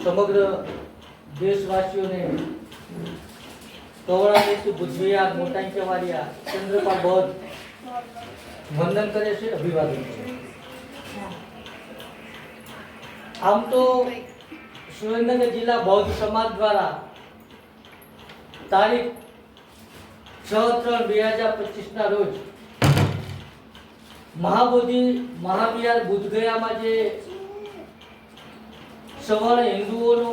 સમગ્ર દેશવાસીઓને કવળાદેશી ભુજવિહાર મોટા કેવાડિયા ચંદ્રપાલ બૌદ્ધ વંદન કરે છે, અભિવાદન કરે છે। આમ તો સુરેન્દ્રનગર જિલ્લા બૌદ્ધ સમાજ દ્વારા તારીખ 6/3/2025 ના રોજ મહાબોધિ મહાવિહાર બુદ્ધગયામાં જે સવર્ણ હિન્દુઓનો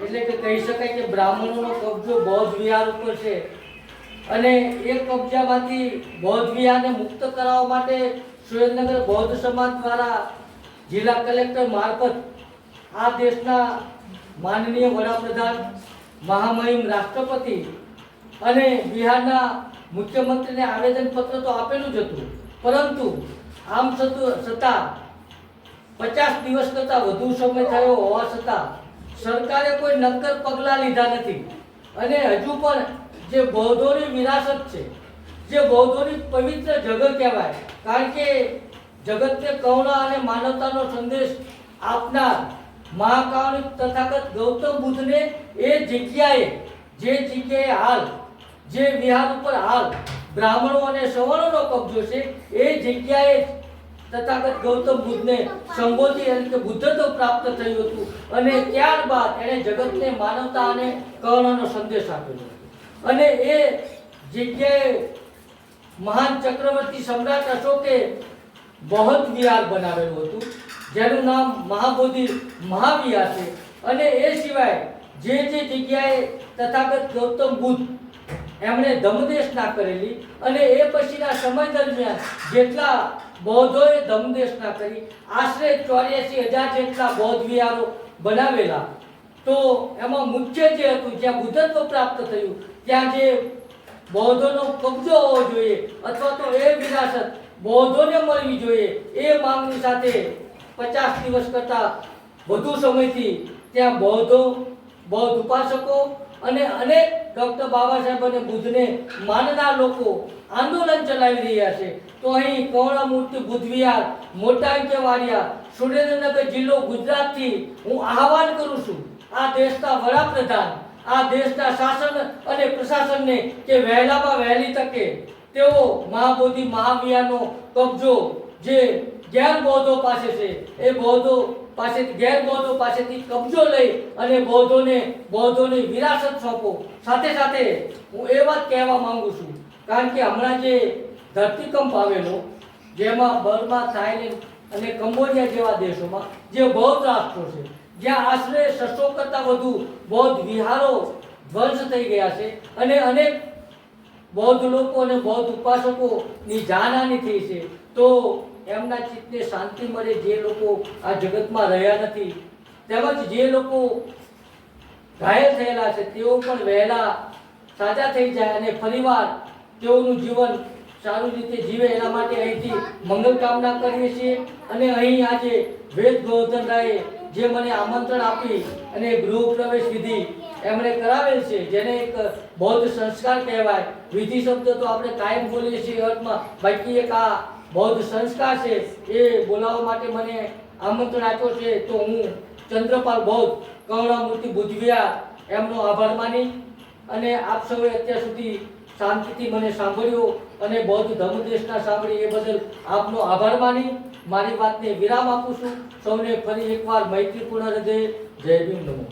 એટલે કે કહી શકાય કે બ્રાહ્મણોનો કબજો બૌદ્ધ વિહાર ઉપર છે અને એ કબજામાંથી બૌદ્ધ વિહારને મુક્ત કરાવવા માટે સુરેન્દ્રનગર બૌદ્ધ સમાજ દ્વારા જિલ્લા કલેક્ટર મારફત આ દેશના માનનીય વડાપ્રધાન મહામહિમ રાષ્ટ્રપતિ અને બિહારના મુખ્યમંત્રીને આવેદનપત્ર તો આપેલું જ હતું, પરંતુ આમ છતાં 50 દિવસ કરતાં વધુ સમય થયો હોવા છતાં સરકારે કોઈ નક્કર પગલાં લીધા નથી અને હજુ પણ જે બૌદ્ધોની વિરાસત છે, જે બૌદ્ધોની પવિત્ર જગત કહેવાય, કારણ કે જગતને કરુણા અને માનવતાનો સંદેશ આપનાર મહાકારુણિક તથાગત ગૌતમ બુદ્ધને એ જગ્યાએ હાલ જે વિહાર ઉપર હાલ બ્રાહ્મણો અને સવર્ણોનો કબજો છે એ જગ્યાએ તથાગત ગૌતમ બુદ્ધને સંબોધી એટલે કે બુદ્ધત્વ પ્રાપ્ત થયું હતું અને ત્યારબાદ એણે જગતને માનવતા અને કરુણાનો સંદેશ આપેલો હતો અને એ જગ્યાએ મહાન ચક્રવર્તી સમ્રાટ અશોકે બૌદ્ધ વિહાર બનાવેલું હતું, જેનું નામ મહાબોધિ મહાવિહાર છે અને એ સિવાય જે જગ્યાએ તથાગત ગૌતમ બુદ્ધ એમણે ધમ્મદેશના કરેલી અને એ પછીના સમય દરમિયાન જેટલા બૌદ્ધોએ ધમ્મદેશના કરી આશરે 84,000 જેટલા બૌદ્ધ વિહારો બનાવેલા। તો એમાં મુખ્ય જે હતું જ્યાં બુદ્ધત્વ પ્રાપ્ત થયું ત્યાં જે બૌદ્ધોનો કબજો હોવો જોઈએ અથવા તો એ વિરાસત બૌદ્ધોને મળવી જોઈએ એ માંગણી સાથે 50 દિવસ કરતાં વધુ સમયથી ત્યાં બૌદ્ધ ઉપાસકો અને અનેક ડૉક્ટર બાબા સાહેબ અને બુદ્ધને માનનાર લોકો આંદોલન ચલાવી રહ્યા છે। તો અહીં કરુણામૂર્તિ બુદ્ધ વિહાર મોટા કેવાડિયા સુરેન્દ્રનગર જિલ્લો ગુજરાતથી હું આહવાન કરું છું આ દેશના વડાપ્રધાન, આ દેશના શાસન અને પ્રશાસનને કે વહેલામાં વહેલી તકે તેઓ મહાબોધિ મહાવિહારનો કબજો જે ગેરબૌદ્ધો પાસે છે એ ગેરબૌદ્ધો પાસેથી કબજો લઈ અને બૌદ્ધોની વિરાસત સોંપો। સાથે સાથે હું એ વાત કહેવા માંગુ છું, કારણ કે હમણાં જે ધરતીકંપ આવેલો જેમાં બર્મા, થાઈલેન્ડ અને કંબોડિયા જેવા દેશોમાં જે બૌદ્ધ રાષ્ટ્રો છે જ્યાં આશરે 600 કરતાં વધુ બૌદ્ધ વિહારો ધ્વંસ થઈ ગયા છે અને અનેક બૌદ્ધ લોકો અને બૌદ્ધ ઉપાસકોની જાનહાનિ થઈ છે। તો એમના ચિત્તને શાંતિ મળે, જે લોકો આ જગતમાં રહ્યા નથી તેમજ જે લોકો ઘાયલ થયેલા છે તેઓ પણ વહેલા સાજા થઈ જાય અને ફરીવાર તેઓનું જીવન સારી રીતે જીવે એના માટે અહીંથી મંગલ કામના કરીએ છીએ। અને અહીં આજે વેદ ગોવર્ધનરાયે જે મને આમંત્રણ આપી અને ગૃહ પ્રવેશ વિધિ એમણે કરાવેલ છે, જેને એક બૌદ્ધ સંસ્કાર કહેવાય, વિધિ શબ્દ તો આપણે કાયમ બોલીએ છીએ અર્થમાં, બાકી એક આ બૌદ્ધ સંસ્કાર છે એ બોલાવવા માટે મને આમંત્રણ આપ્યો છે। તો હું ચંદ્રપાલ બૌદ્ધ કરુણામૂર્તિ બુદ્ધ વિહાર એમનો આભાર માની અને આપ સૌએ અત્યાર સુધી શાંતિથી મને સાંભળ્યો અને બૌદ્ધ ધર્મદેશના સાંભળી એ બદલ આપનો આભાર માની મારી વાતને વિરામ આપું છું। સૌને ફરી એકવાર મૈત્રીપૂર્ણ હૃદયે જય ભીમ નમો।